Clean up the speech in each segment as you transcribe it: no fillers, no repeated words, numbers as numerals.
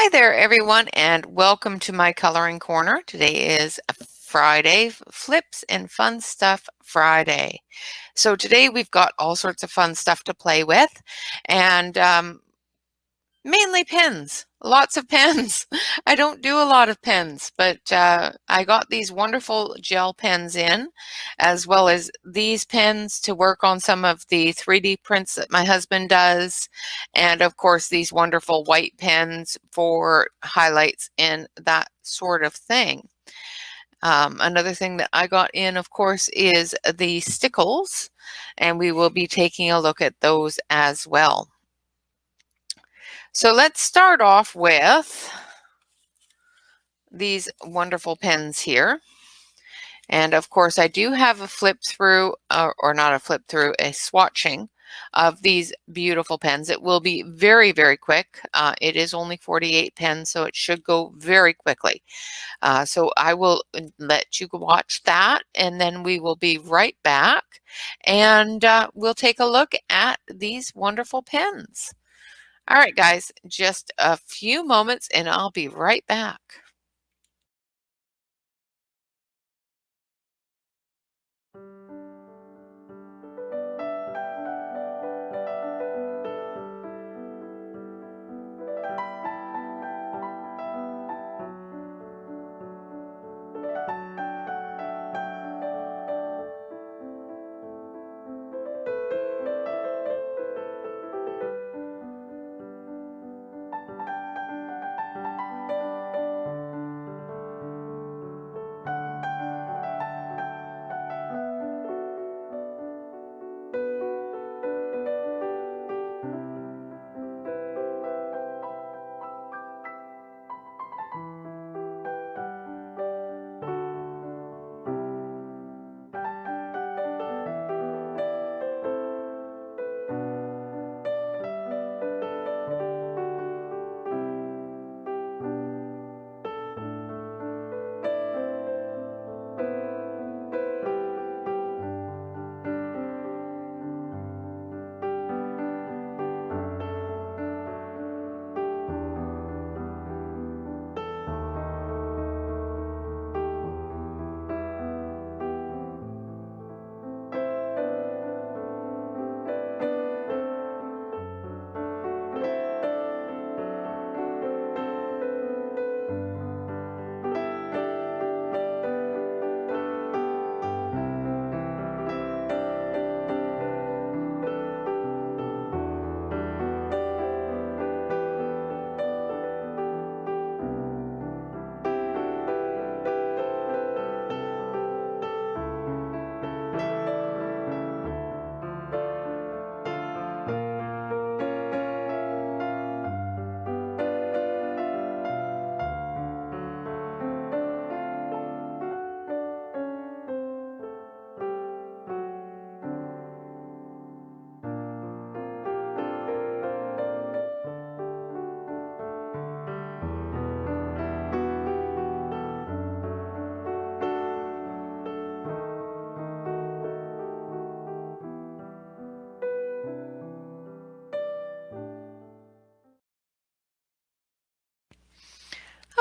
Hi there, everyone, and welcome to my coloring corner. Today is a Friday, Flips and Fun Stuff Friday. So today we've got all sorts of fun stuff to play with, and mainly pens, lots of pens. I don't do a lot of pens, but I got these wonderful gel pens in, as well as these pens to work on some of the 3D prints that my husband does, and of course these wonderful white pens for highlights and that sort of thing. Another thing that I got in, of course, is the stickles, and we will be taking a look at those as well. So let's start off with these wonderful pens here. And of course, I do have a flip through, or not a flip through, a swatching of these beautiful pens. It will be very, very quick. It is only 48 pens, so it should go very quickly. So I will let you watch that, and then we will be right back, and we'll take a look at these wonderful pens. All right, guys, just a few moments and I'll be right back.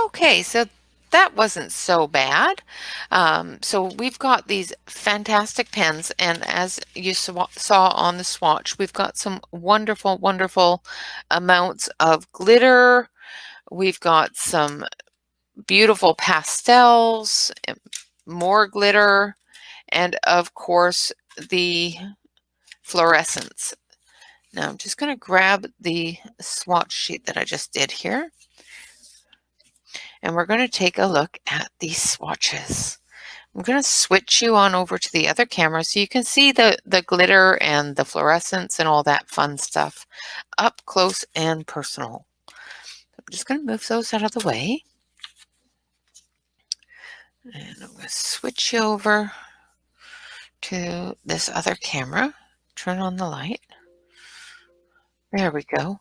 Okay, so that wasn't so bad. So we've got these fantastic pens, and as you saw on the swatch, we've got some wonderful, wonderful amounts of glitter. We've got some beautiful pastels, more glitter, and of course the fluorescence. Now I'm just going to grab the swatch sheet that I just did here, and we're going to take a look at these swatches. I'm going to switch you on over to the other camera so you can see the glitter and the fluorescence and all that fun stuff up close and personal. I'm just going to move those out of the way. And I'm going to switch you over to this other camera. Turn on the light. There we go.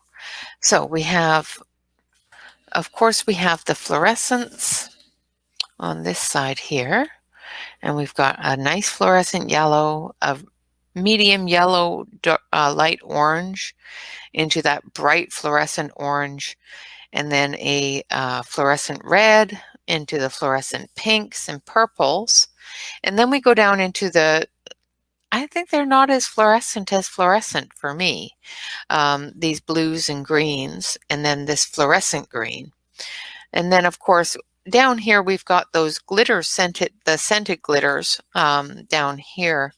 So we have, of course, we have the fluorescence on this side here. And we've got a nice fluorescent yellow, a medium yellow, light orange, into that bright fluorescent orange. and then a fluorescent red into the fluorescent pinks and purples. And then we go down into the, I think they're not as fluorescent for me. These blues and greens, and then this fluorescent green. And then of course, down here we've got those glitter scented, the scented glitters down here.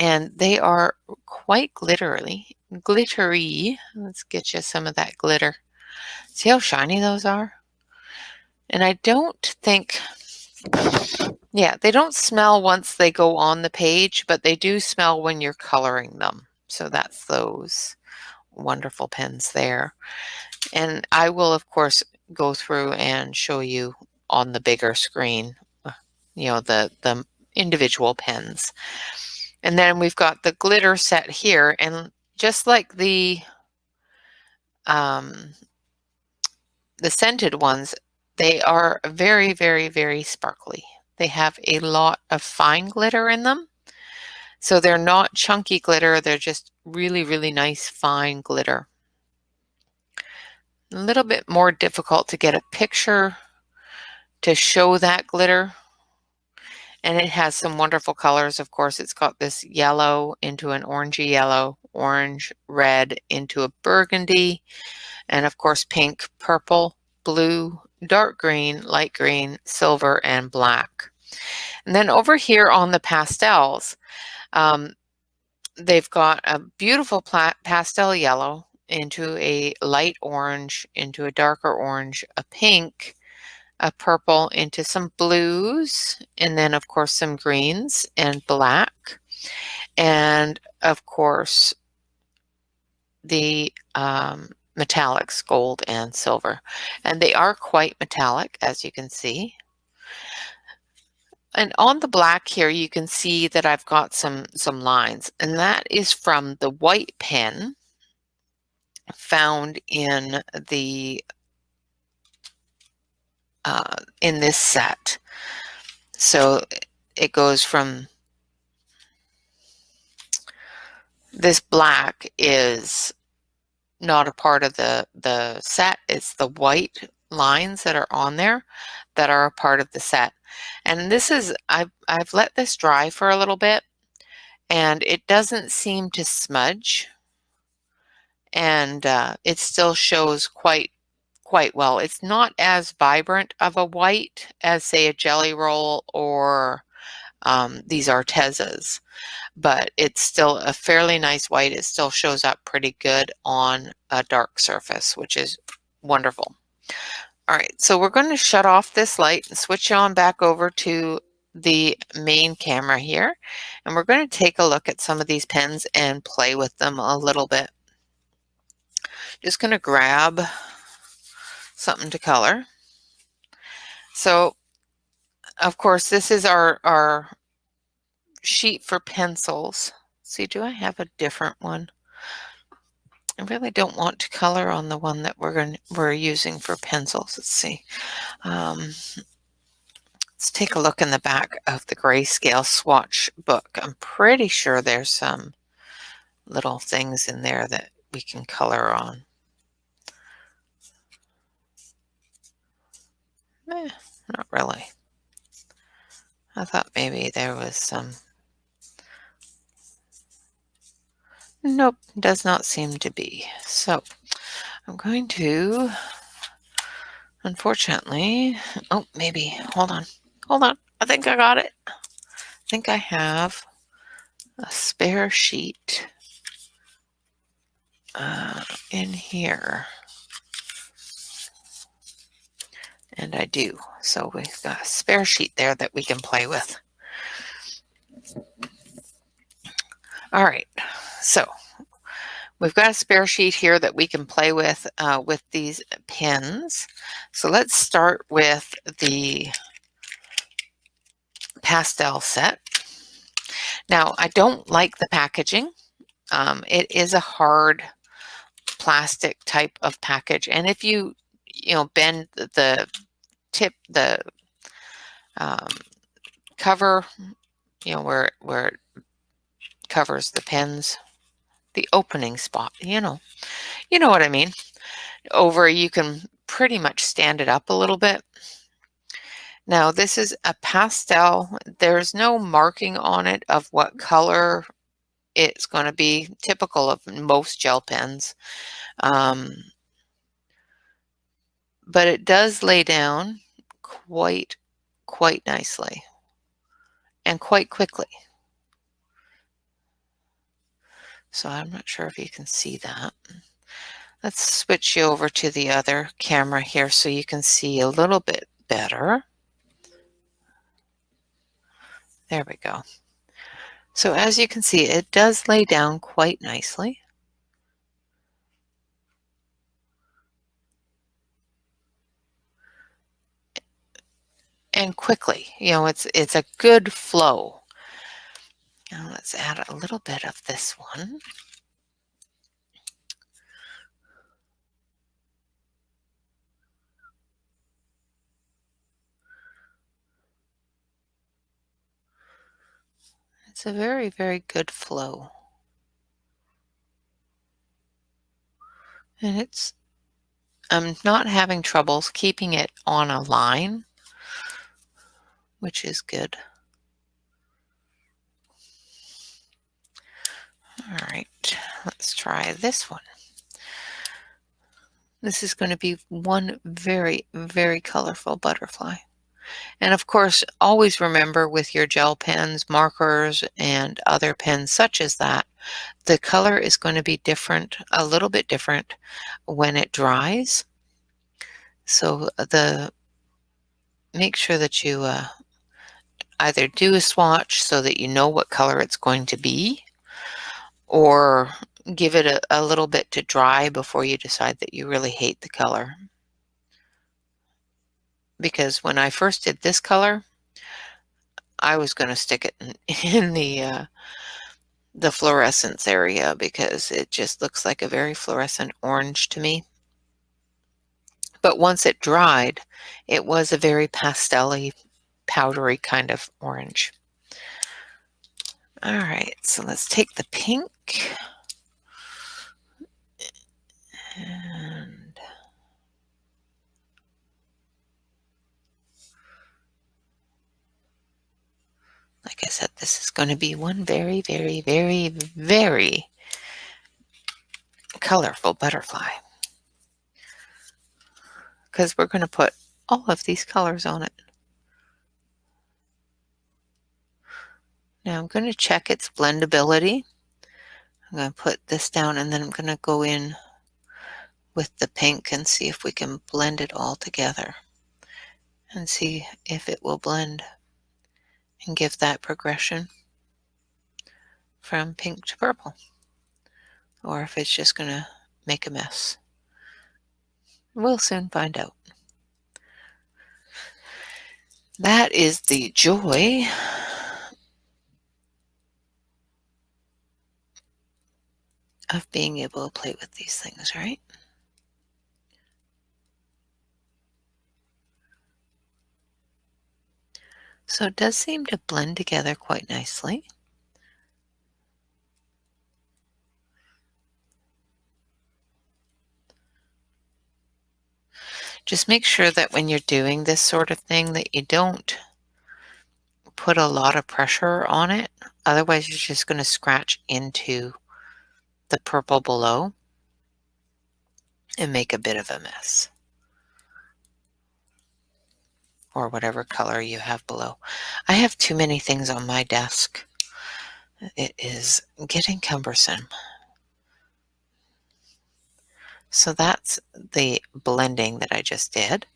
And they are quite glittery. Let's get you some of that glitter. See how shiny those are? And I don't think, yeah, they don't smell once they go on the page, but they do smell when you're coloring them. So that's those wonderful pens there. And I will, of course, go through and show you on the bigger screen, the individual pens. And then we've got the glitter set here, and just like the scented ones, they are very, very, very sparkly. They have a lot of fine glitter in them. So they're not chunky glitter, they're just really, really nice fine glitter. A little bit more difficult to get a picture to show that glitter. And it has some wonderful colors. Of course, it's got this yellow into an orangey yellow, orange, red into a burgundy, and of course pink, purple, blue, dark green, light green, silver, and black. And then over here on the pastels, they've got a beautiful pastel yellow into a light orange, into a darker orange, a pink, a purple, into some blues, and then of course some greens and black, and of course the metallics, gold and silver. And they are quite metallic, as you can see. And on the black here, you can see that I've got some lines, and that is from the white pen found in the in this set. So it goes from, this black is not a part of the set. It's the white lines that are on there that are a part of the set. And this is, I've let this dry for a little bit, and it doesn't seem to smudge, and it still shows quite well. It's not as vibrant of a white as, say, a Jelly Roll or these Artezas, but it's still a fairly nice white. It still shows up pretty good on a dark surface, which is wonderful. All right, so we're going to shut off this light and switch on back over to the main camera here, and we're going to take a look at some of these pens and play with them a little bit. Just going to grab something to color. So, of course, this is our sheet for pencils. See, do I have a different one? I really don't want to color on the one that we're using for pencils. Let's see. Let's take a look in the back of the grayscale swatch book. I'm pretty sure there's some little things in there that we can color on. Not really. I thought maybe there was some. Nope, does not seem to be. So I'm going to, unfortunately, oh, maybe, hold on. I think I got it. I think I have a spare sheet in here. And I do. So we've got a spare sheet there that we can play with. All right, so we've got a spare sheet here that we can play with these pens. So let's start with the pastel set. Now, I don't like the packaging. It is a hard plastic type of package, and if you bend the tip, the cover, where it covers the pens, the opening spot, you know what I mean. over, you can pretty much stand it up a little bit. Now this is a pastel. There's no marking on it of what color it's going to be, typical of most gel pens. But it does lay down quite nicely and quite quickly. So I'm not sure if you can see that. Let's switch you over to the other camera here so you can see a little bit better. There we go. So as you can see, it does lay down quite nicely. And quickly, you know, it's a good flow. Now let's add a little bit of this one. It's a very, very good flow. And I'm not having troubles keeping it on a line, which is good. All right, let's try this one. This is going to be one very, very colorful butterfly. And of course, always remember with your gel pens, markers, and other pens such as that, the color is going to be different, a little bit different when it dries. So make sure that you either do a swatch so that you know what color it's going to be, or give it a little bit to dry before you decide that you really hate the color. Because when I first did this color, I was going to stick it in the fluorescence area because it just looks like a very fluorescent orange to me. But once it dried, it was a very pastel-y, powdery kind of orange. All right, so let's take the pink and like I said, this is going to be one very, very, very, very colorful butterfly because we're going to put all of these colors on it. Now I'm going to check its blendability. I'm going to put this down and then I'm going to go in with the pink and see if we can blend it all together and see if it will blend and give that progression from pink to purple, or if it's just going to make a mess. We'll soon find out. That is the joy of being able to play with these things, right? So it does seem to blend together quite nicely. Just make sure that when you're doing this sort of thing that you don't put a lot of pressure on it. Otherwise, you're just going to scratch into the purple below and make a bit of a mess. Or whatever color you have below. I have too many things on my desk. It is getting cumbersome. So that's the blending that I just did.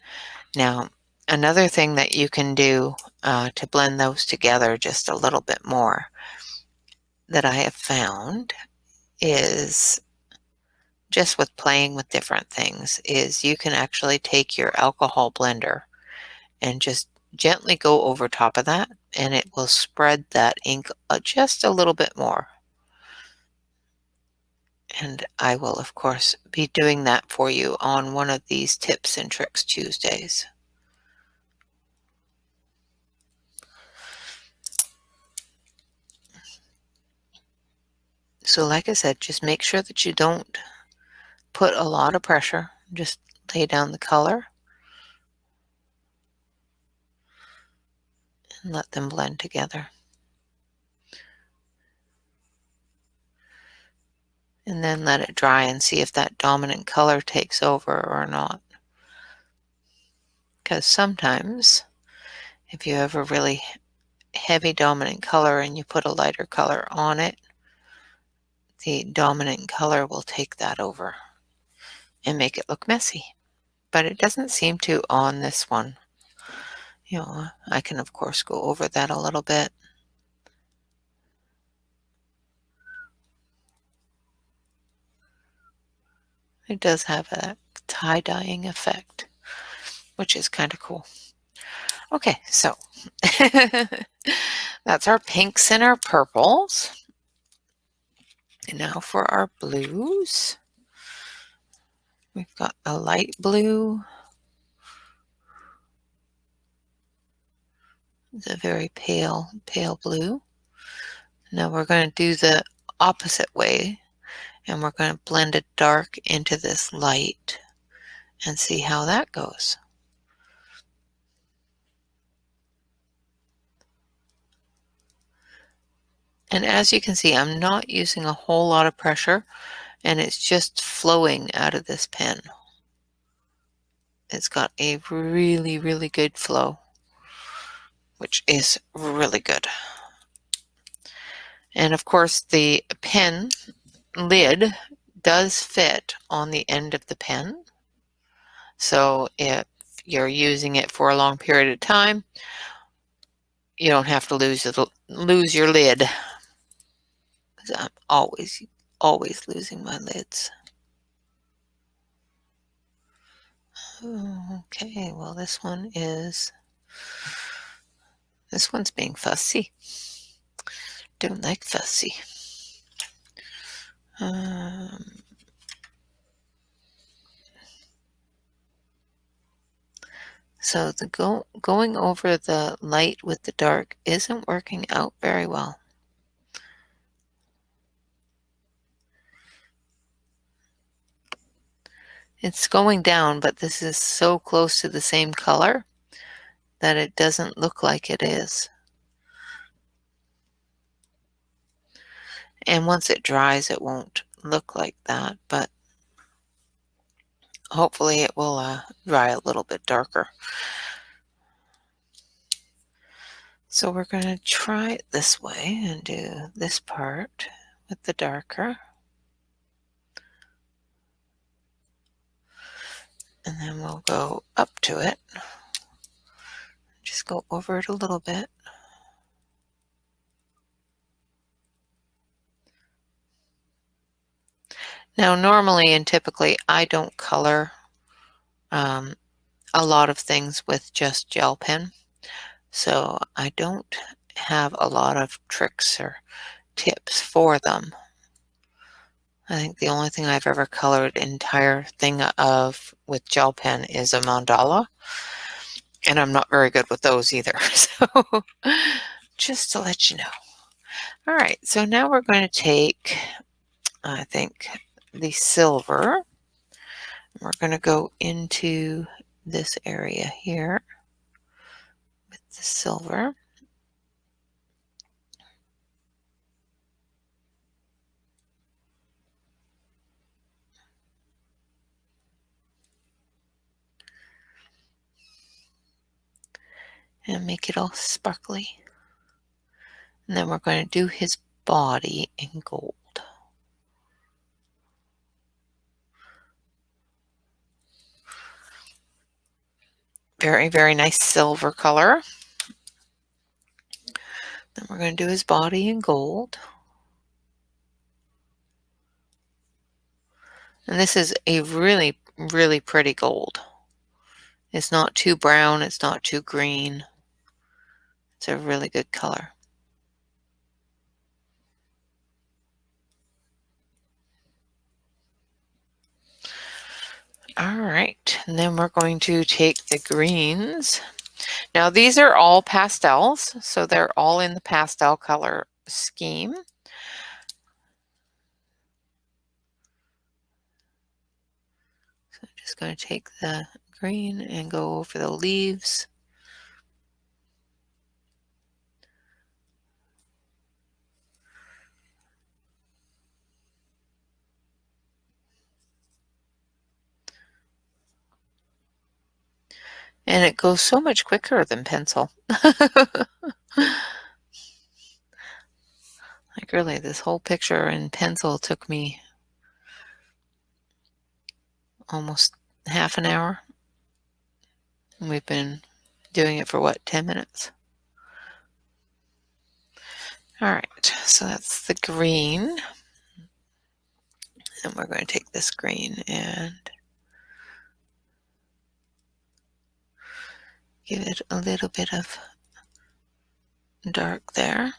Now, another thing that you can do to blend those together just a little bit more that I have found is just with playing with different things is you can actually take your alcohol blender and just gently go over top of that and it will spread that ink just a little bit more. And I will, of course, be doing that for you on one of these Tips and Tricks Tuesdays. So like I said, just make sure that you don't put a lot of pressure, Just lay down the color and let them blend together. And then let it dry and see if that dominant color takes over or not. Because sometimes if you have a really heavy dominant color and you put a lighter color on it, the dominant color will take that over and make it look messy. But it doesn't seem to on this one. You know, I can of course go over that a little bit. It does have a tie-dyeing effect, which is kind of cool. Okay, so that's our pinks and our purples. And now for our blues. We've got a light blue. It's a very pale blue. Now we're going to do the opposite way, and we're going to blend a dark into this light and see how that goes. And as you can see, I'm not using a whole lot of pressure, and it's just flowing out of this pen. It's got a really, really good flow, which is really good. And of course, the pen lid does fit on the end of the pen. So if you're using it for a long period of time, you don't have to lose your lid. Because I'm always losing my lids. Okay, well this one's being fussy. Don't like fussy. So the going over the light with the dark isn't working out very well. It's going down, but this is so close to the same color that it doesn't look like it is. And once it dries, it won't look like that, but hopefully it will dry a little bit darker. So we're going to try it this way and do this part with the darker. And then we'll go up to it. Just go over it a little bit. Now, normally and typically, I don't color a lot of things with just gel pen. So I don't have a lot of tricks or tips for them. I think the only thing I've ever colored entire thing of with gel pen is a mandala. And I'm not very good with those either. So just to let you know. All right, so now we're going to take, I think, the silver. We're going to go into this area here with the silver. And make it all sparkly. And then we're going to do his body in gold. Very, very nice silver color. Then we're going to do his body in gold. And this is a really, really pretty gold. It's not too brown, it's not too green. It's a really good color. All right, and then we're going to take the greens. Now these are all pastels, so they're all in the pastel color scheme. So Just going to take the green and go over the leaves. And it goes so much quicker than pencil. Like really, this whole picture in pencil took me almost half an hour. And we've been doing it for what, 10 minutes? All right, so that's the green. And we're going to take this green and give it a little bit of dark there.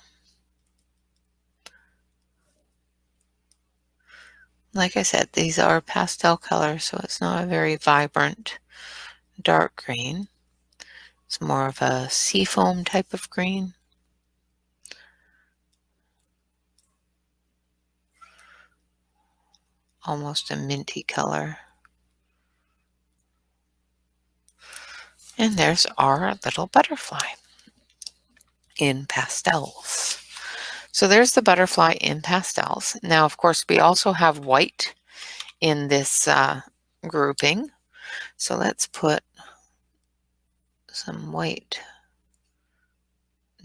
Like I said, these are pastel colors, so it's not a very vibrant dark green. It's more of a seafoam type of green. Almost a minty color. And there's our little butterfly in pastels. So there's the butterfly in pastels. Now, of course, we also have white in this grouping. So let's put some white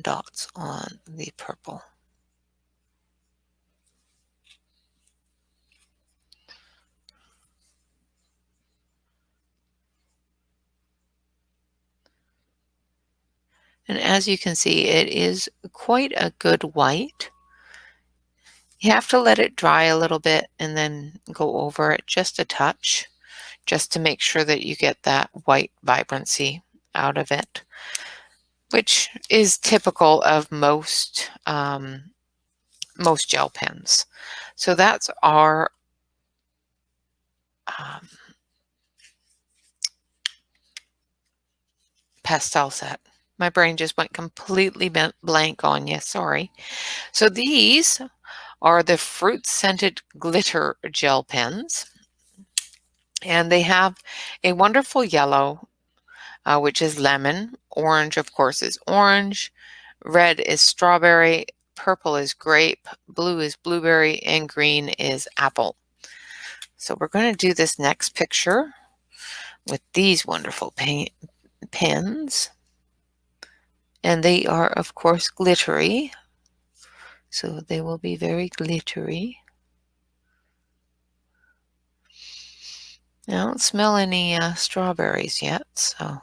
dots on the purple. And as you can see, it is quite a good white. You have to let it dry a little bit and then go over it just a touch, just to make sure that you get that white vibrancy out of it, which is typical of most gel pens. So that's our pastel set. My brain just went completely blank on you, sorry. So these are the fruit scented glitter gel pens, and they have a wonderful yellow, which is lemon. Orange, of course, is orange. Red is strawberry. Purple is grape. Blue is blueberry. And green is apple. So we're going to do this next picture with these wonderful pens. And they are, of course, glittery. So they will be very glittery. I don't smell any strawberries yet, so I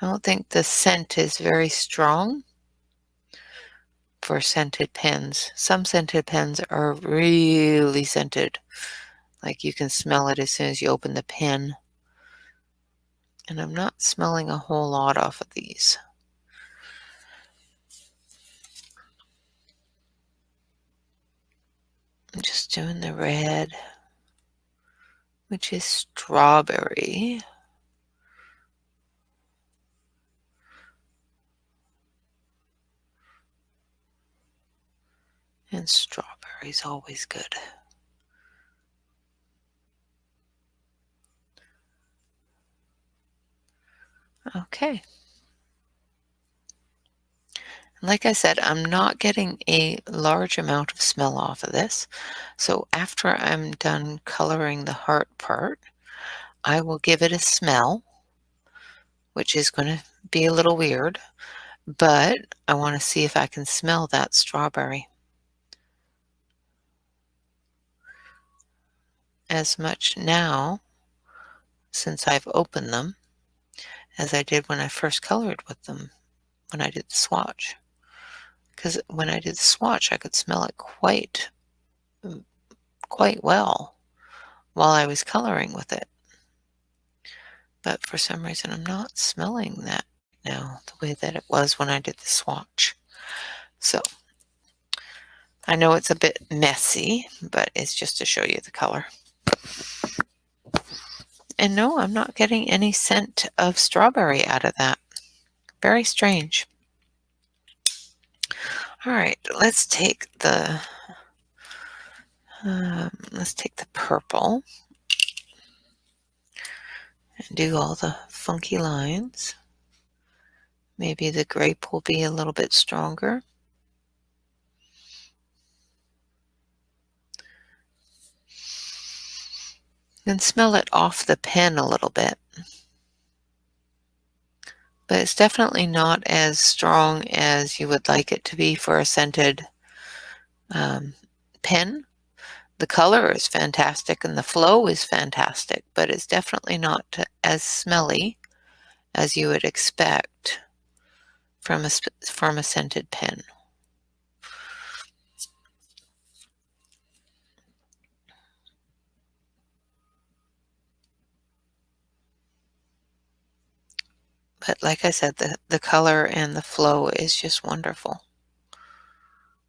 don't think the scent is very strong for scented pens. Some scented pens are really scented. Like you can smell it as soon as you open the pen. And I'm not smelling a whole lot off of these. I'm just doing the red, which is strawberry. And strawberry is always good. Okay. Like I said, I'm not getting a large amount of smell off of this. So after I'm done coloring the heart part, I will give it a smell, which is going to be a little weird, but I want to see if I can smell that strawberry as much now, since I've opened them, as I did when I first colored with them, when I did the swatch. Because when I did the swatch, I could smell it quite well while I was coloring with it. But for some reason, I'm not smelling that now the way that it was when I did the swatch. So I know it's a bit messy, but it's just to show you the color. And no, I'm not getting any scent of strawberry out of that. Very strange. All right, let's take the purple. and do all the funky lines. Maybe the grape will be a little bit stronger. And smell it off the pen a little bit. But it's definitely not as strong as you would like it to be for a scented pen. The color is fantastic and the flow is fantastic, but it's definitely not as smelly as you would expect from a scented pen. But like I said, the color and the flow is just wonderful.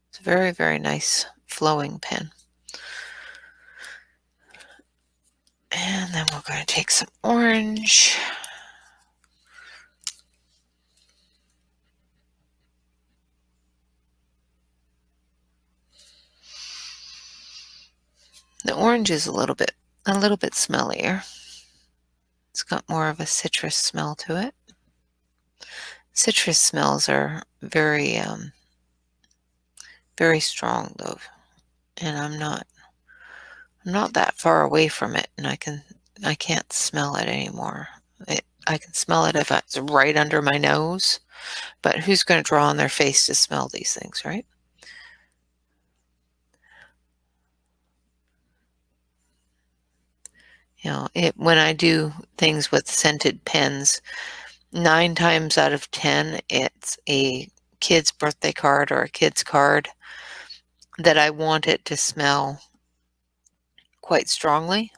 It's a very, very nice flowing pen. And then we're going to take some orange. The orange is a little bit smellier. It's got more of a citrus smell to it. Citrus smells are very very strong though, and I'm not that far away from it, and I can't smell it anymore. I can smell it if it's right under my nose, but who's going to draw on their face to smell these things, right? You know, when I do things with scented pens, 9 times out of 10, it's a kid's birthday card or a kid's card that I want it to smell quite strongly.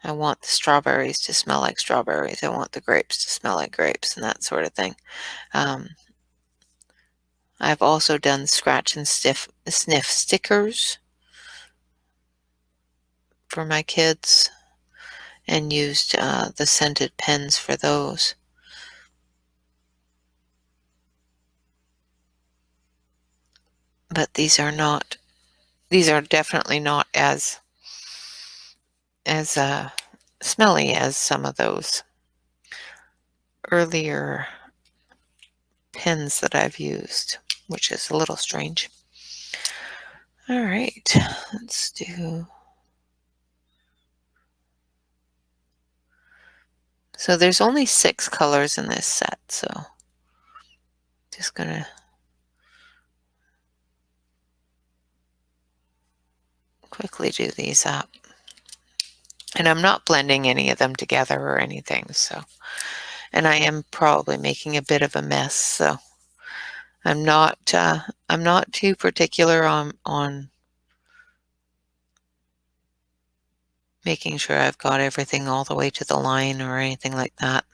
I want the strawberries to smell like strawberries. I want the grapes to smell like grapes and that sort of thing. I've also done scratch and sniff stickers for my kids and used the scented pens for those. But these are definitely not as smelly as some of those earlier pens that I've used, which is a little strange. All right, let's do. So there's only 6 colors in this set, so just gonna quickly do these up. And I'm not blending any of them together or anything, so. And I am probably making a bit of a mess, so I'm not too particular on making sure I've got everything all the way to the line or anything like that.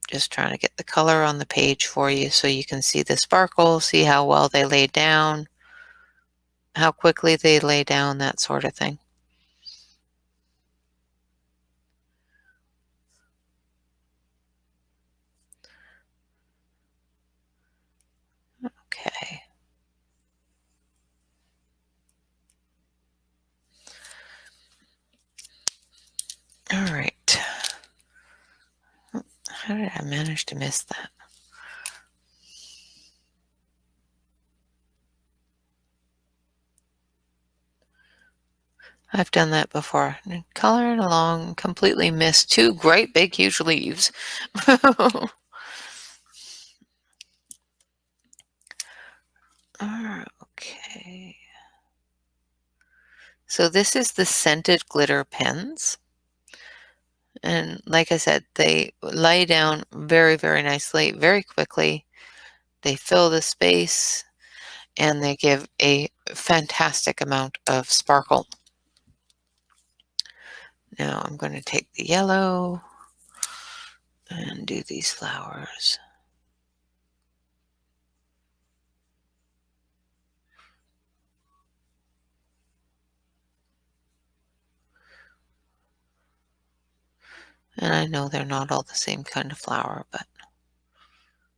Just trying to get the color on the page for you so you can see the sparkle, see how well they lay down, how quickly they lay down, that sort of thing. Okay. All right. How did I manage to miss that? I've done that before. Coloring along, completely missed 2 great big huge leaves. Okay. So this is the scented glitter pens. And like I said, they lay down very, very nicely, very quickly. They fill the space and they give a fantastic amount of sparkle. Now I'm going to take the yellow and do these flowers. And I know they're not all the same kind of flower, but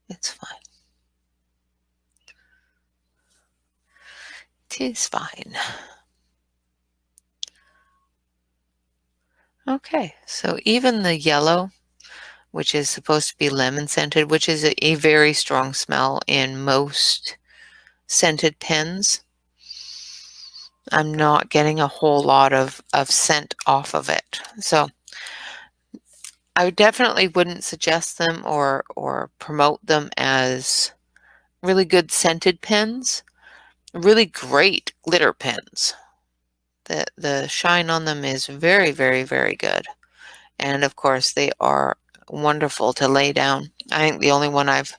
it's fine. It is fine. Okay, so even the yellow, which is supposed to be lemon scented, which is a very strong smell in most scented pens, I'm not getting a whole lot of scent off of it. So I definitely wouldn't suggest them or promote them as really good scented pens. Really great glitter pens. The shine on them is very, very, very good. And of course, they are wonderful to lay down. I think the only one I've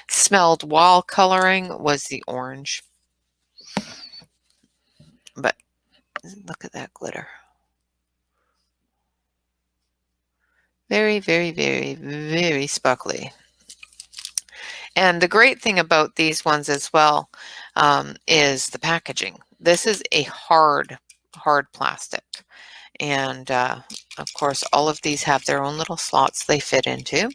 smelled while coloring was the orange. But look at that glitter. Very, very, very, very sparkly. And the great thing about these ones as well is the packaging. This is a hard plastic. And of course, all of these have their own little slots they fit into.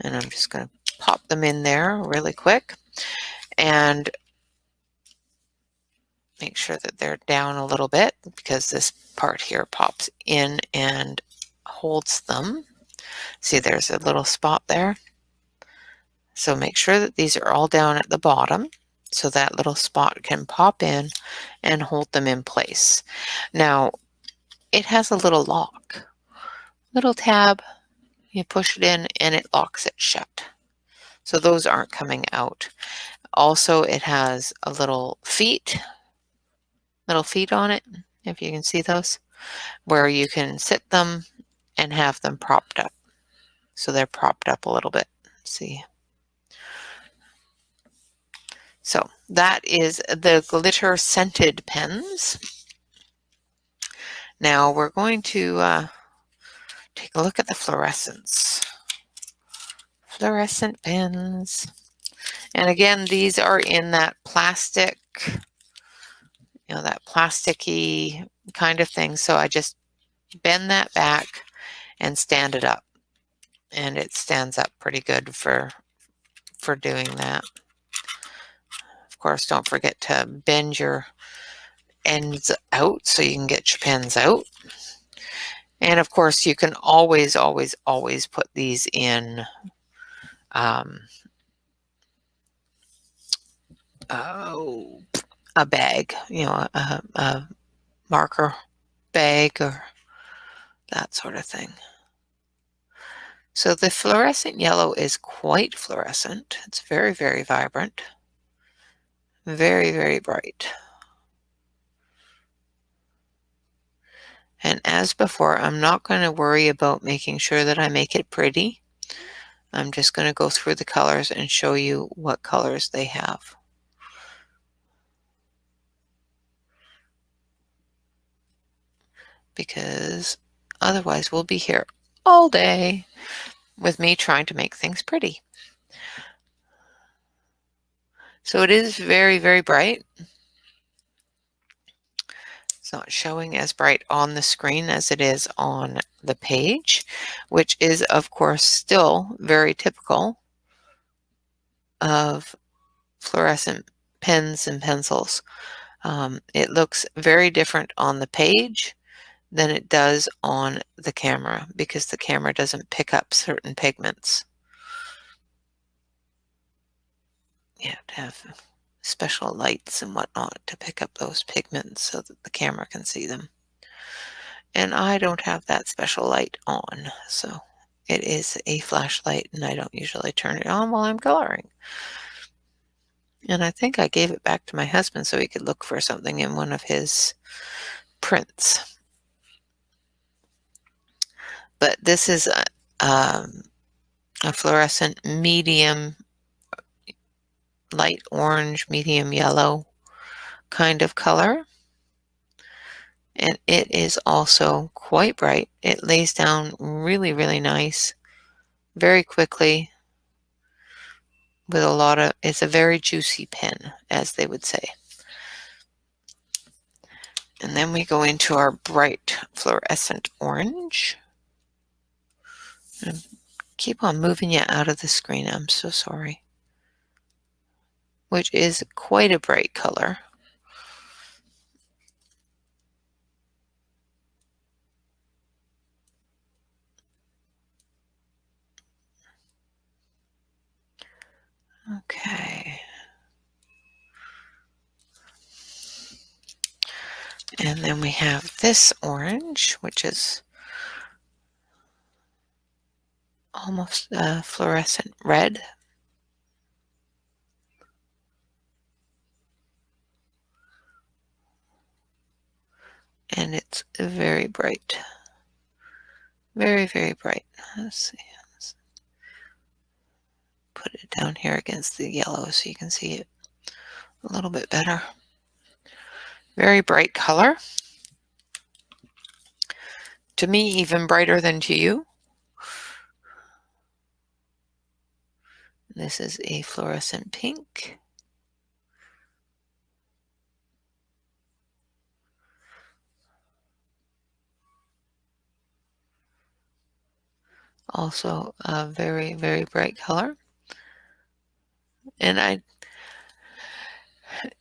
And I'm just going to pop them in there really quick and make sure that they're down a little bit, because this part here pops in and holds them. See, there's a little spot there. So make sure that these are all down at the bottom so that little spot can pop in and hold them in place. Now, it has a little lock, little tab. You push it in and it locks it shut. So those aren't coming out. Also, it has a little feet on it, if you can see those, where you can sit them and have them propped up. So they're propped up a little bit. See? So that is the glitter scented pens. Now we're going to take a look at the fluorescents. Fluorescent pens. And again, these are in that plastic, that plasticky kind of thing. So I just bend that back and stand it up. And it stands up pretty good for doing that. Of course, don't forget to bend your ends out so you can get your pens out. And of course, you can always, always, always put these in a bag, a marker bag or that sort of thing. So the fluorescent yellow is quite fluorescent. It's very, very vibrant. Very, very bright. And as before, I'm not going to worry about making sure that I make it pretty. I'm just going to go through the colors and show you what colors they have. Because otherwise we'll be here all day with me trying to make things pretty. So it is very, very bright. It's not showing as bright on the screen as it is on the page, which is, of course, still very typical of fluorescent pens and pencils. It looks very different on the page than it does on the camera, because the camera doesn't pick up certain pigments. You have to have special lights and whatnot to pick up those pigments so that the camera can see them. And I don't have that special light on, so it is a flashlight, and I don't usually turn it on while I'm coloring. And I think I gave it back to my husband so he could look for something in one of his prints. But this is a fluorescent medium, light orange, medium yellow kind of color. And it is also quite bright. It lays down really, really nice, very quickly, with a lot of, it's a very juicy pen, as they would say. And then we go into our bright fluorescent orange. And keep on moving you out of the screen, I'm so sorry. Which is quite a bright color. Okay. And then we have this orange, which is almost a fluorescent red. And it's very bright. Very, very bright. Let's see. Let's put it down here against the yellow so you can see it a little bit better. Very bright color. To me, even brighter than to you. This is a fluorescent pink. Also a very, very bright color. And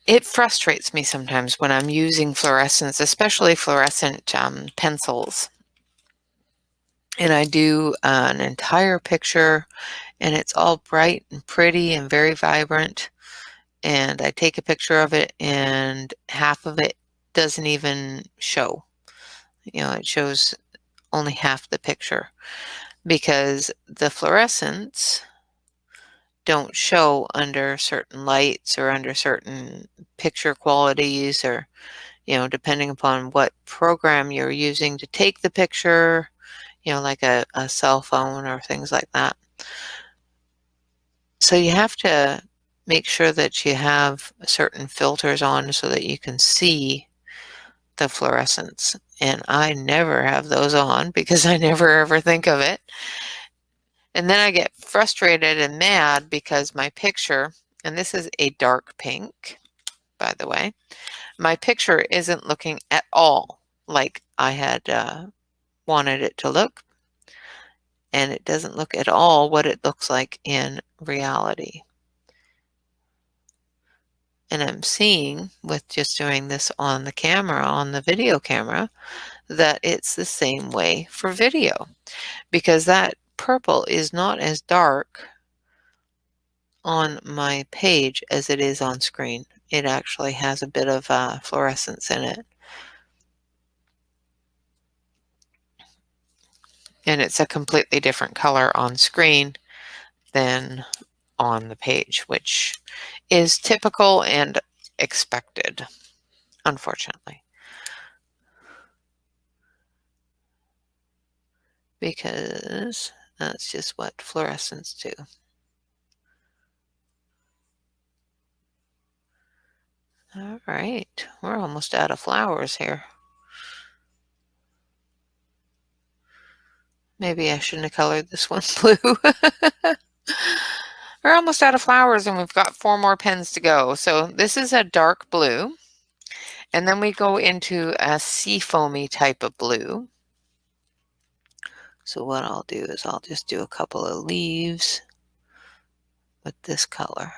it frustrates me sometimes when I'm using fluorescents, especially fluorescent pencils. And I do an entire picture and it's all bright and pretty and very vibrant. And I take a picture of it and half of it doesn't even show. You know, it shows only half the picture because the fluorescents don't show under certain lights or under certain picture qualities, or, you know, depending upon what program you're using to take the picture, you know, like a cell phone or things like that. So you have to make sure that you have certain filters on so that you can see the fluorescence. And I never have those on because I never ever think of it. And then I get frustrated and mad because my picture, and this is a dark pink, by the way, my picture isn't looking at all like I had wanted it to look. And it doesn't look at all what it looks like in reality. And I'm seeing with just doing this on the camera, on the video camera, that it's the same way for video, because that purple is not as dark on my page as it is on screen. It actually has a bit of fluorescence in it. And it's a completely different color on screen than on the page, which is typical and expected, unfortunately, because that's just what fluorescents do. All right, we're almost out of flowers here. Maybe I shouldn't have colored this one blue. We're almost out of flowers and we've got 4 more pens to go. So this is a dark blue. And then we go into a seafoamy type of blue. So what I'll do is I'll just do a couple of leaves with this color.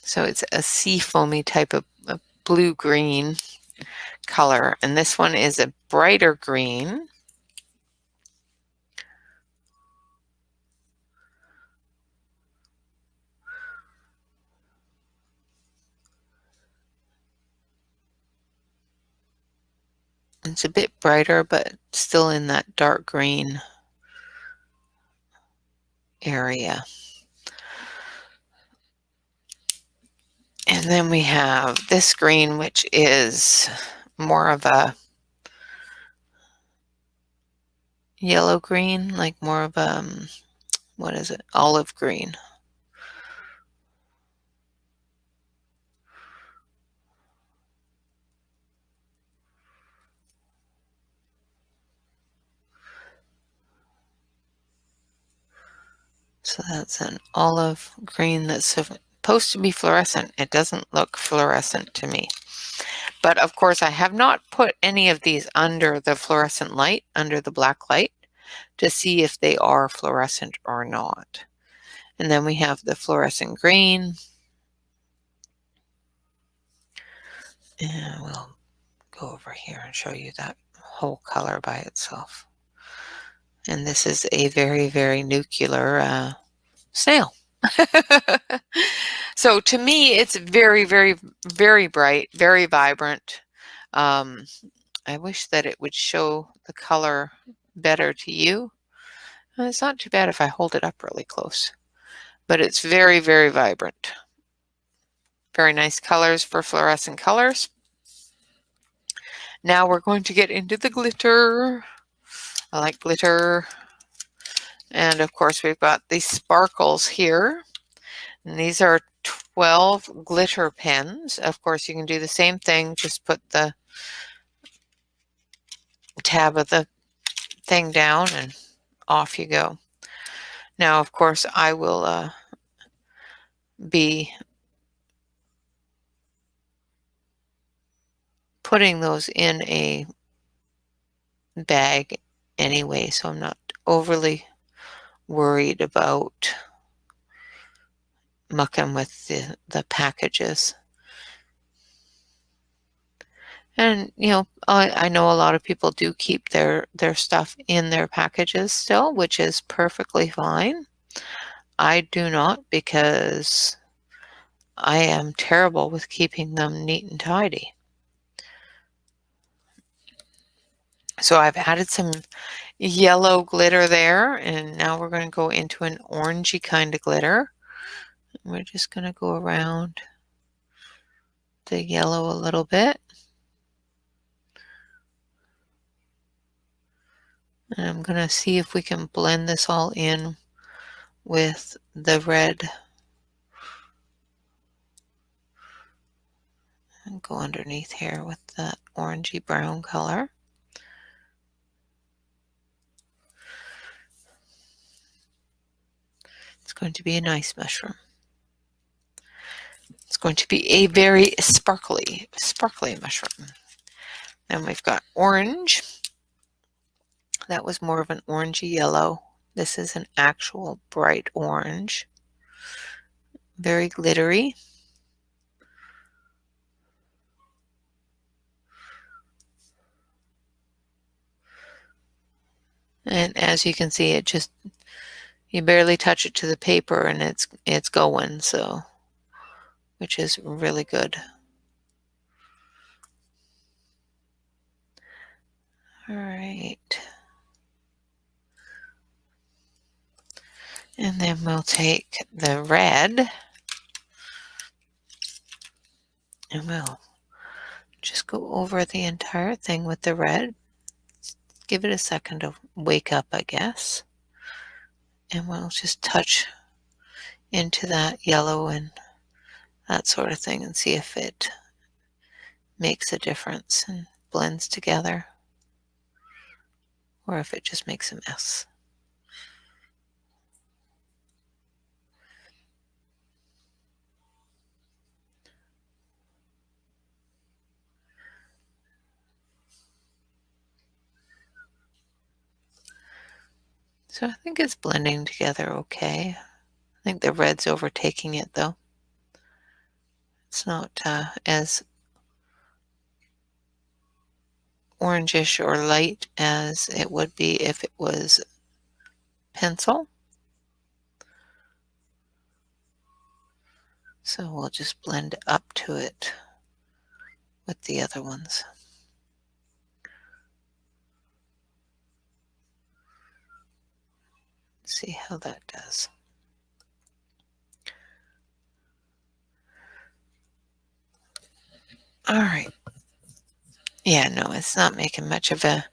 So it's a seafoamy type of blue-green color. And this one is a brighter green. It's a bit brighter, but still in that dark green area. And then we have this green, which is more of a yellow green, like more of a, what is it, olive green. So that's an olive green that's supposed to be fluorescent. It doesn't look fluorescent to me. But of course, I have not put any of these under the fluorescent light, under the black light, to see if they are fluorescent or not. And then we have the fluorescent green. And we'll go over here and show you that whole color by itself. And this is a very, very nuclear snail. So to me, it's very, very, very bright, very vibrant. I wish that it would show the color better to you. It's not too bad if I hold it up really close, but it's very, very vibrant. Very nice colors for fluorescent colors. Now we're going to get into the glitter. I like glitter. And of course, we've got these sparkles here. And these are 12 glitter pens. Of course, you can do the same thing. Just put the tab of the thing down and off you go. Now, of course, I will be putting those in a bag anyway, so I'm not overly worried about mucking with the packages. And, you know, I know a lot of people do keep their stuff in their packages still, which is perfectly fine. I do not, because I am terrible with keeping them neat and tidy. So I've added some yellow glitter there, and now we're going to go into an orangey kind of glitter. We're just going to go around the yellow a little bit. And I'm going to see if we can blend this all in with the red. And go underneath here with that orangey brown color. It's going to be a nice mushroom. It's going to be a very sparkly mushroom. Then we've got orange. That was more of an orangey yellow. This is an actual bright orange. Very glittery. And as you can see, it just, you barely touch it to the paper and it's going, so, which is really good. All right. And then we'll take the red and we'll just go over the entire thing with the red. Give it a second to wake up, I guess. And we'll just touch into that yellow and that sort of thing and see if it makes a difference and blends together, or if it just makes a mess. So I think it's blending together okay. I think the red's overtaking it though. It's not as orangish or light as it would be if it was pencil. So we'll just blend up to it with the other ones. See how that does. All right. Yeah, no, it's not making much of a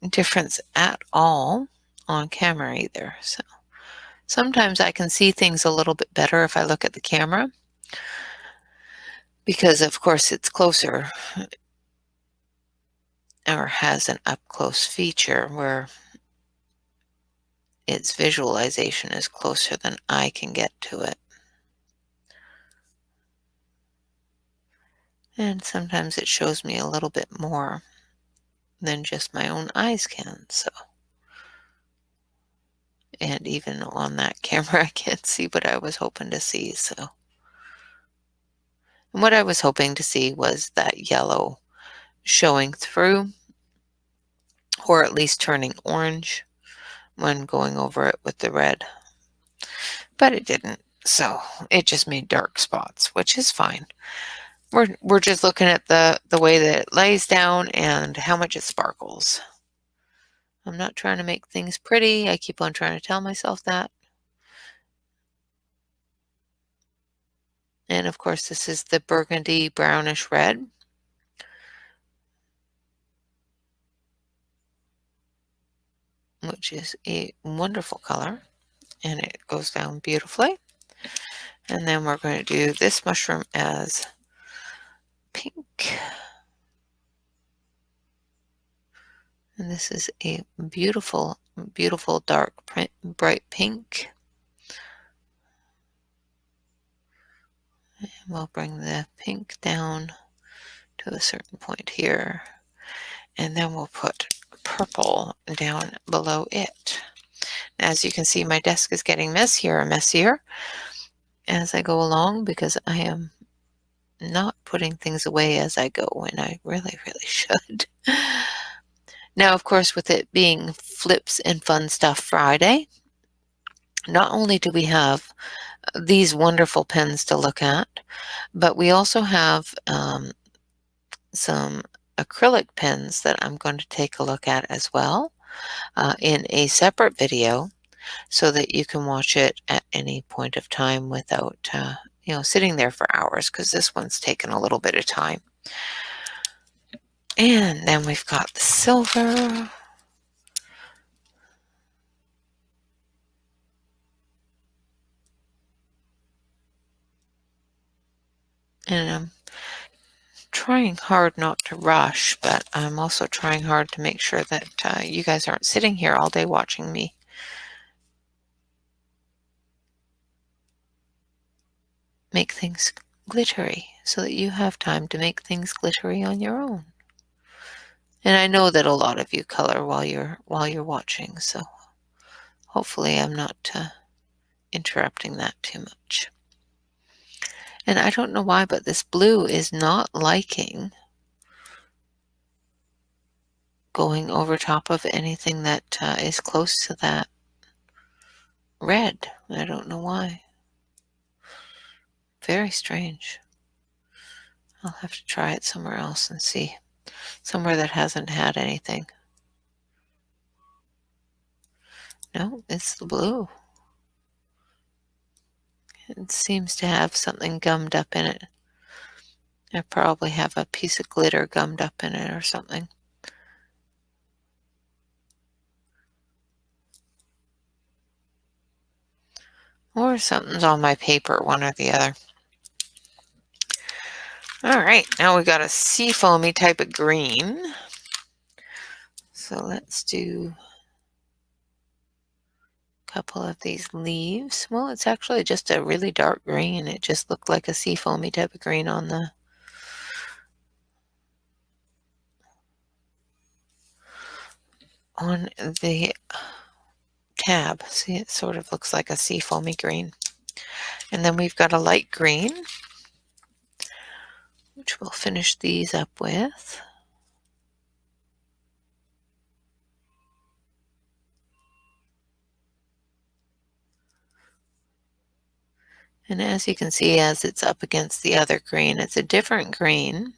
difference at all on camera either. So sometimes I can see things a little bit better if I look at the camera, because of course it's closer or has an up close feature where its visualization is closer than I can get to it. And sometimes it shows me a little bit more than just my own eyes can. So, and even on that camera, I can't see what I was hoping to see. So And what I was hoping to see was that yellow showing through, or at least turning orange when going over it with the red. But it didn't, so it just made dark spots, which is fine. We're just looking at the way that it lays down and how much it sparkles. I'm not trying to make things pretty. I keep on trying to tell myself that. And of course, this is the burgundy brownish red. Which is a wonderful color, and it goes down beautifully. And then we're going to do this mushroom as pink. And this is a beautiful, beautiful dark, bright pink. And we'll bring the pink down to a certain point here. And then we'll put purple down below it. As you can see, my desk is getting messier and messier as I go along because I am not putting things away as I go, and I really, really should. Now, of course, with it being Flips and Fun Stuff Friday, not only do we have these wonderful pens to look at, but we also have some acrylic pens that I'm going to take a look at as well in a separate video so that you can watch it at any point of time without sitting there for hours, because this one's taken a little bit of time. And then we've got the silver. And I'm trying hard not to rush, but I'm also trying hard to make sure that you guys aren't sitting here all day watching me make things glittery so that you have time to make things glittery on your own. And I know that a lot of you color while you're watching, so hopefully I'm not interrupting that too much. And I don't know why, but this blue is not liking going over top of anything that is close to that red. I don't know why. Very strange. I'll have to try it somewhere else and see. Somewhere that hasn't had anything. No, it's the blue. It seems to have something gummed up in it. I probably have a piece of glitter gummed up in it or something. Or something's on my paper, one or the other. All right, now we got a seafoamy type of green. So let's do a couple of these leaves. Well, it's actually just a really dark green. It just looked like a seafoamy type of green on the tab. See, it sort of looks like a seafoamy green. And then we've got a light green, which we'll finish these up with. And as you can see, as it's up against the other green, it's a different green,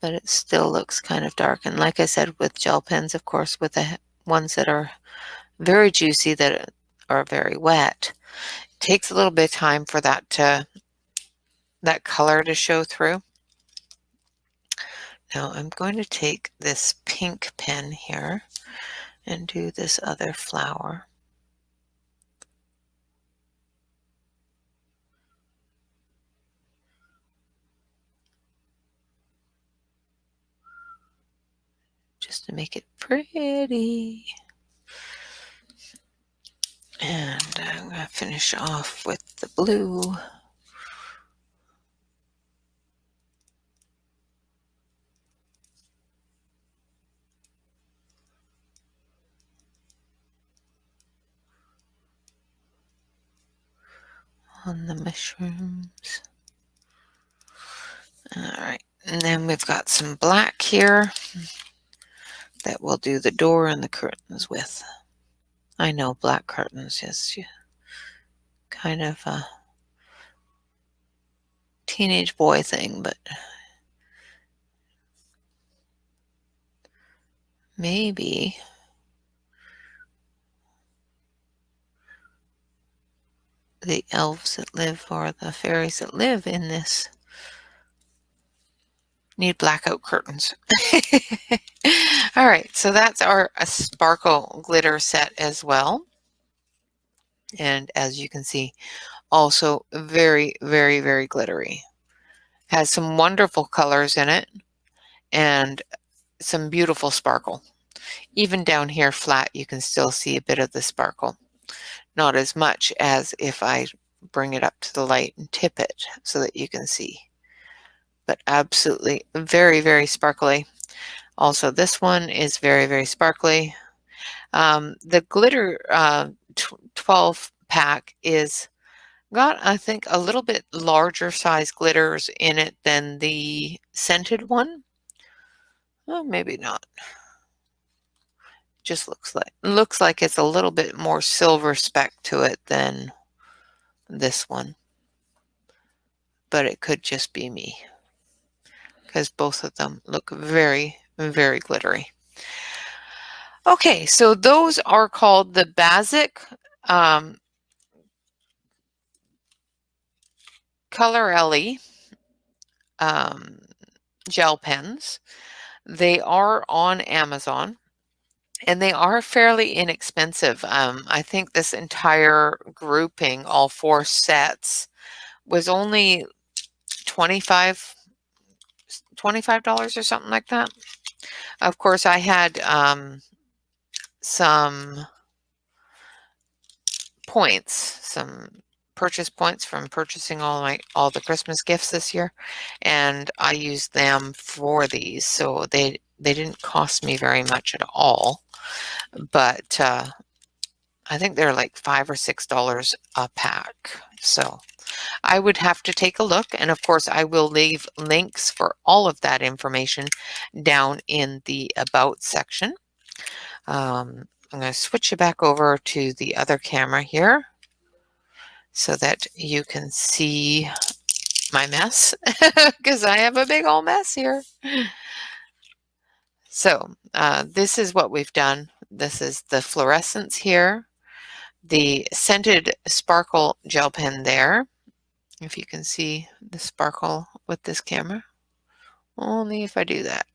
but it still looks kind of dark. And like I said, with gel pens, of course, with the ones that are very juicy, that are very wet, it takes a little bit of time for that color to show through. Now I'm going to take this pink pen here and do this other flower. Just to make it pretty. And I'm going to finish off with the blue. On the mushrooms. And then we've got some black here that we'll do the door and the curtains with. I know black curtains is kind of a teenage boy thing, but maybe the elves that live or the fairies that live in this need blackout curtains. All right, so that's our sparkle glitter set as well. And as you can see, also very, very, very glittery. Has some wonderful colors in it and some beautiful sparkle. Even down here flat, you can still see a bit of the sparkle. Not as much as if I bring it up to the light and tip it so that you can see. But absolutely very, very sparkly. Also, this one is very, very sparkly. The glitter 12 pack is got, I think, a little bit larger size glitters in it than the scented one. Well, maybe not. Just looks like it's a little bit more silver speck to it than this one. But it could just be me, because both of them look very, very glittery. Okay, so those are called the Bazic Colorelli gel pens. They are on Amazon and they are fairly inexpensive. I think this entire grouping, all 4 sets, was only $25 or something like that. Of course, I had some points, some purchase points from purchasing all the Christmas gifts this year, and I used them for these, so they didn't cost me very much at all. But I think they're like $5 or $6 a pack. So I would have to take a look, and of course I will leave links for all of that information down in the About section. I'm going to switch you back over to the other camera here so that you can see my mess, because I have a big old mess here. So this is what we've done. This is the fluorescence here, the scented sparkle gel pen there, if you can see the sparkle with this camera. Only if I do that.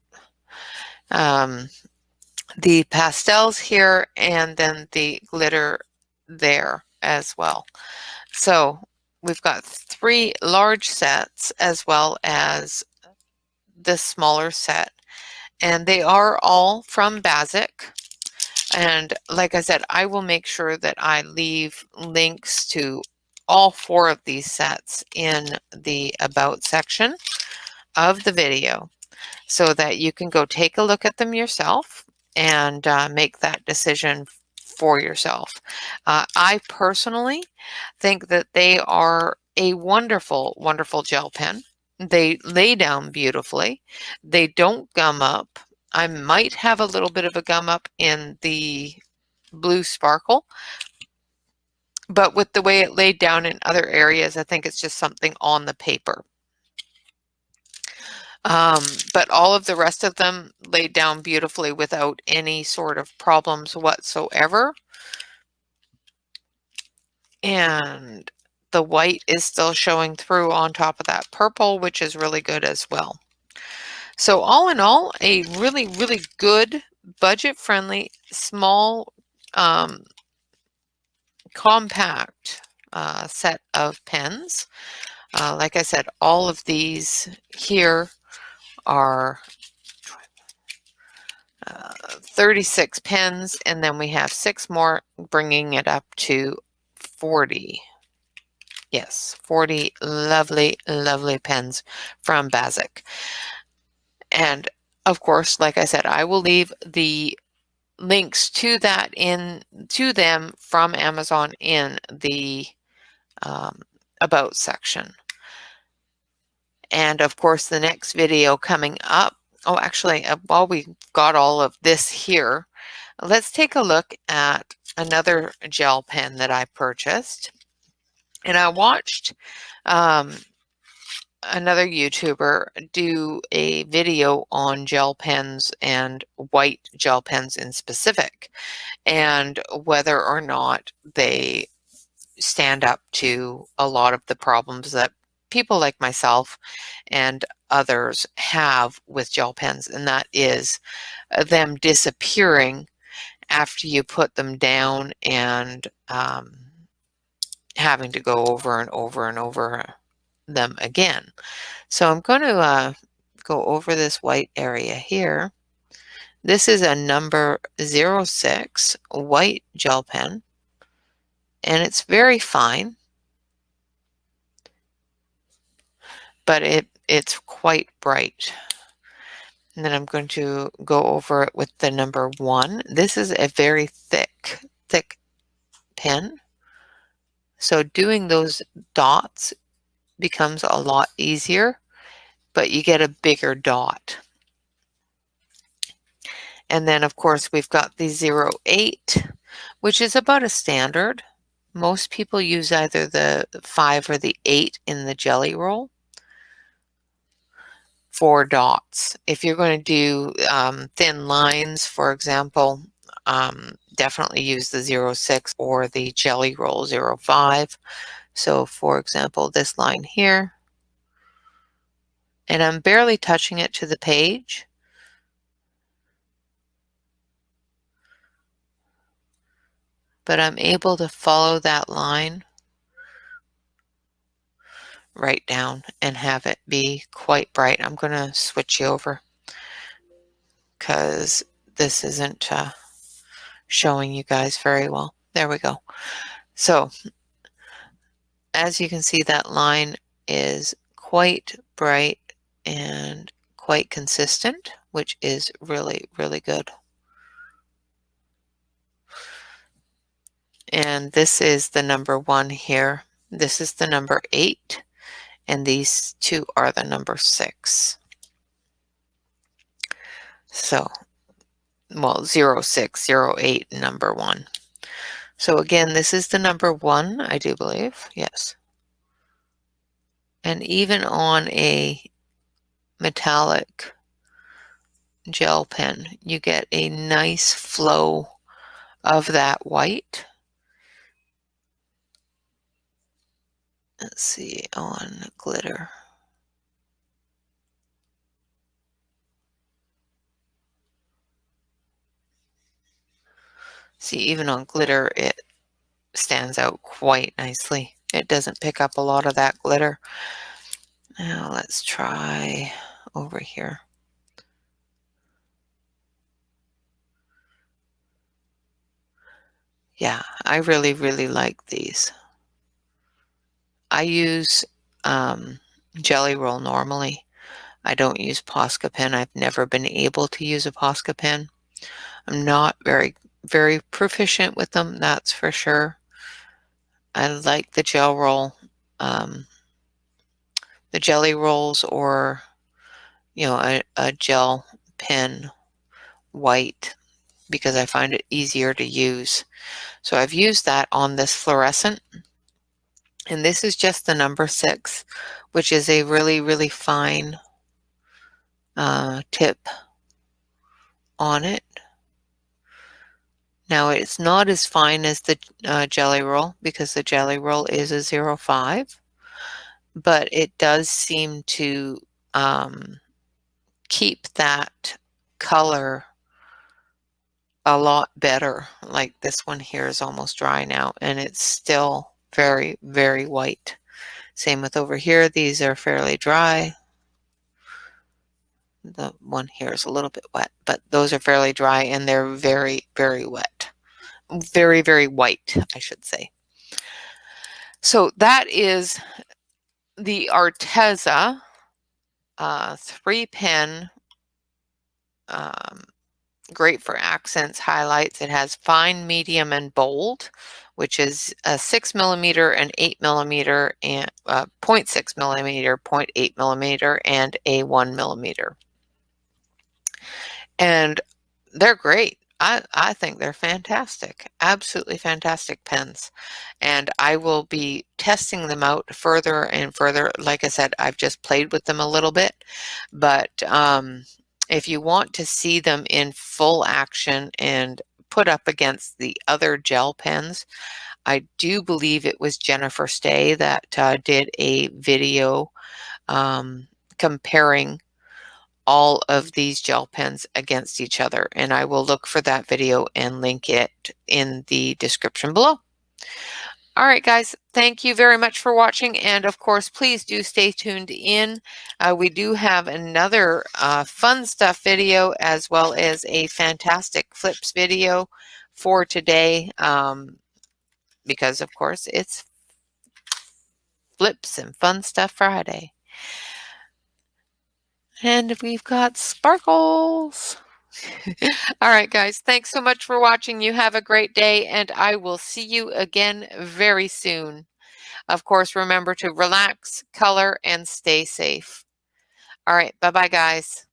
The pastels here, and then the glitter there as well. So we've got 3 large sets as well as this smaller set, and they are all from Bazic. And like I said, I will make sure that I leave links to all 4 of these sets in the About section of the video so that you can go take a look at them yourself and make that decision for yourself. I personally think that they are a wonderful, wonderful gel pen. They lay down beautifully. They don't gum up. I might have a little bit of a gum up in the blue sparkle, but with the way it laid down in other areas, I think it's just something on the paper. But all of the rest of them laid down beautifully without any sort of problems whatsoever. And the white is still showing through on top of that purple, which is really good as well. So all in all, a really, really good, budget-friendly, small, compact set of pens. Like I said, all of these here are 36 pens, and then we have 6 more, bringing it up to 40. Yes, 40 lovely, lovely pens from Bazic. And of course, like I said, I will leave the links to them from Amazon in the About section. And of course, the next video coming up, oh, actually, while we got all of this here, let's take a look at another gel pen that I purchased. And I watched another YouTuber do a video on gel pens and white gel pens in specific, and whether or not they stand up to a lot of the problems that people like myself and others have with gel pens, and that is them disappearing after you put them down and having to go over and over and over them again. So I'm going to go over this white area here. This is a number 06 white gel pen, and it's very fine, but it's quite bright. And then I'm going to go over it with the number 1. This is a very thick pen. So doing those dots becomes a lot easier, but you get a bigger dot. And then of course we've got the 08, which is about a standard. Most people use either the 5 or the 8 in the jelly roll for dots. If you're going to do thin lines, for example, definitely use the 06 or the jelly roll 05. So for example, this line here, and I'm barely touching it to the page. But I'm able to follow that line right down and have it be quite bright. I'm going to switch you over because this isn't showing you guys very well. There we go. So as you can see, that line is quite bright and quite consistent, which is really, really good. And this is the number 1 here. This is the number 8, and these two are the number 6. So, well, 06, 08, number 1. So again, this is the number 1, I do believe. Yes. And even on a metallic gel pen, you get a nice flow of that white. Let's see, on glitter. See, even on glitter, it stands out quite nicely. It doesn't pick up a lot of that glitter. Now let's try over here. Yeah, I really, really like these. I use Jelly Roll normally. I don't use Posca pen. I've never been able to use a Posca pen. I'm not very, very proficient with them, that's for sure. I like the gel roll, the jelly rolls, or a gel pen white, because I find it easier to use. So I've used that on this fluorescent, and this is just the number 6, which is a really, really fine tip on it. Now it's not as fine as the jelly roll, because the jelly roll is a 05, but it does seem to keep that color a lot better. Like this one here is almost dry now, and it's still very, very white. Same with over here. These are fairly dry. The one here is a little bit wet, but those are fairly dry, and they're very, very wet. Very, very white, I should say. So that is the Arteza 3-pen, great for accents, highlights. It has fine, medium, and bold, which is a 6mm, an 8mm, and 0.6mm, 0.8mm, and a 1mm. And they're great. I think they're fantastic, absolutely fantastic pens. And I will be testing them out further and further. Like I said, I've just played with them a little bit, but if you want to see them in full action and put up against the other gel pens, I do believe it was Jennifer Stay that did a video comparing all of these gel pens against each other, and I will look for that video and link it in the description below. All right, guys, thank you very much for watching, and of course, please do stay tuned in. We do have another fun stuff video as well as a fantastic flips video for today, because of course it's Flips and Fun Stuff Friday. And we've got sparkles. All right, guys, thanks so much for watching. You have a great day, and I will see you again very soon. Of course, remember to relax, color, and stay safe. All right, bye-bye, guys.